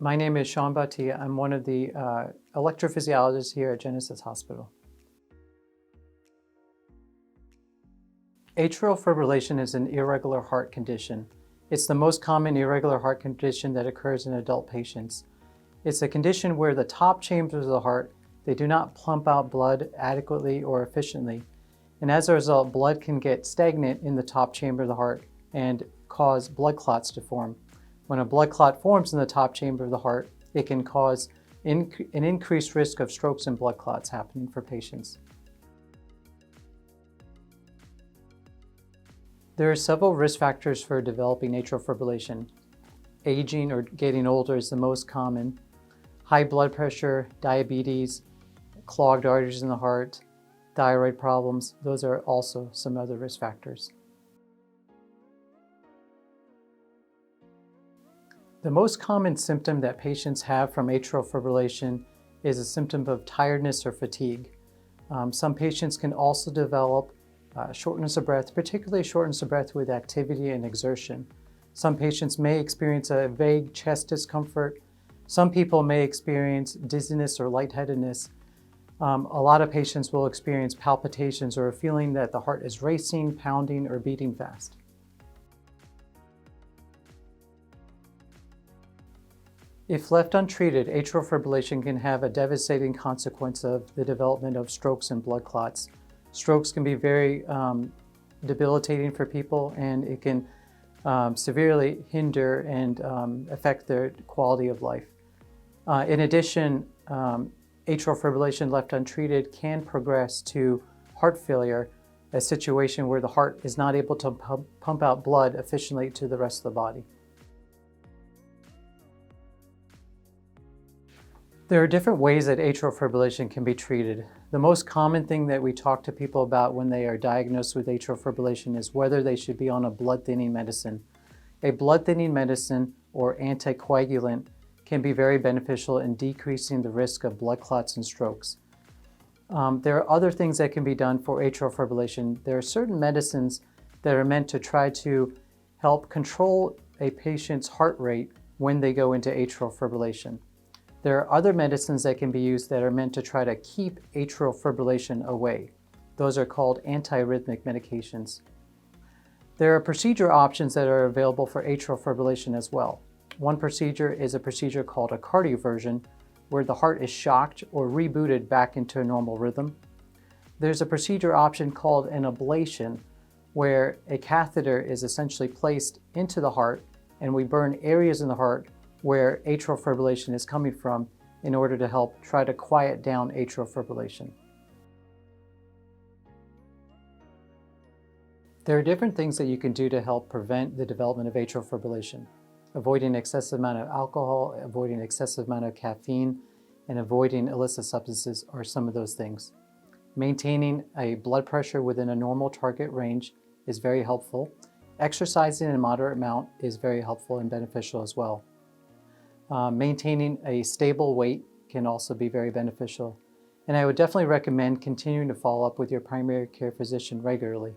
My name is Shaun Bhatty. I'm one of the electrophysiologists here at Genesis Hospital. Atrial fibrillation is an irregular heart condition. It's the most common irregular heart condition that occurs in adult patients. It's a condition where the top chambers of the heart, they do not pump out blood adequately or efficiently. And as a result, blood can get stagnant in the top chamber of the heart and cause blood clots to form. When a blood clot forms in the top chamber of the heart, it can cause an increased risk of strokes and blood clots happening for patients. There are several risk factors for developing atrial fibrillation. Aging or getting older is the most common. High blood pressure, diabetes, clogged arteries in the heart, thyroid problems, those are also some other risk factors. The most common symptom that patients have from atrial fibrillation is a symptom of tiredness or fatigue. Some patients can also develop shortness of breath, particularly shortness of breath with activity and exertion. Some patients may experience a vague chest discomfort. Some people may experience dizziness or lightheadedness. A lot of patients will experience palpitations or a feeling that the heart is racing, pounding, or beating fast. If left untreated, atrial fibrillation can have a devastating consequence of the development of strokes and blood clots. Strokes can be very debilitating for people, and it can severely hinder and affect their quality of life. In addition, atrial fibrillation left untreated can progress to heart failure, a situation where the heart is not able to pump out blood efficiently to the rest of the body. There are different ways that atrial fibrillation can be treated. The most common thing that we talk to people about when they are diagnosed with atrial fibrillation is whether they should be on a blood-thinning medicine. A blood-thinning medicine or anticoagulant can be very beneficial in decreasing the risk of blood clots and strokes. There are other things that can be done for atrial fibrillation. There are certain medicines that are meant to try to help control a patient's heart rate when they go into atrial fibrillation. There are other medicines that can be used that are meant to try to keep atrial fibrillation away. Those are called antiarrhythmic medications. There are procedure options that are available for atrial fibrillation as well. One procedure is a procedure called a cardioversion, where the heart is shocked or rebooted back into a normal rhythm. There's a procedure option called an ablation, where a catheter is essentially placed into the heart and we burn areas in the heart where atrial fibrillation is coming from in order to help try to quiet down atrial fibrillation. There are different things that you can do to help prevent the development of atrial fibrillation. Avoiding excessive amount of alcohol, avoiding excessive amount of caffeine, and avoiding illicit substances are some of those things. Maintaining a blood pressure within a normal target range is very helpful. Exercising in a moderate amount is very helpful and beneficial as well. Maintaining a stable weight can also be very beneficial. And I would definitely recommend continuing to follow up with your primary care physician regularly.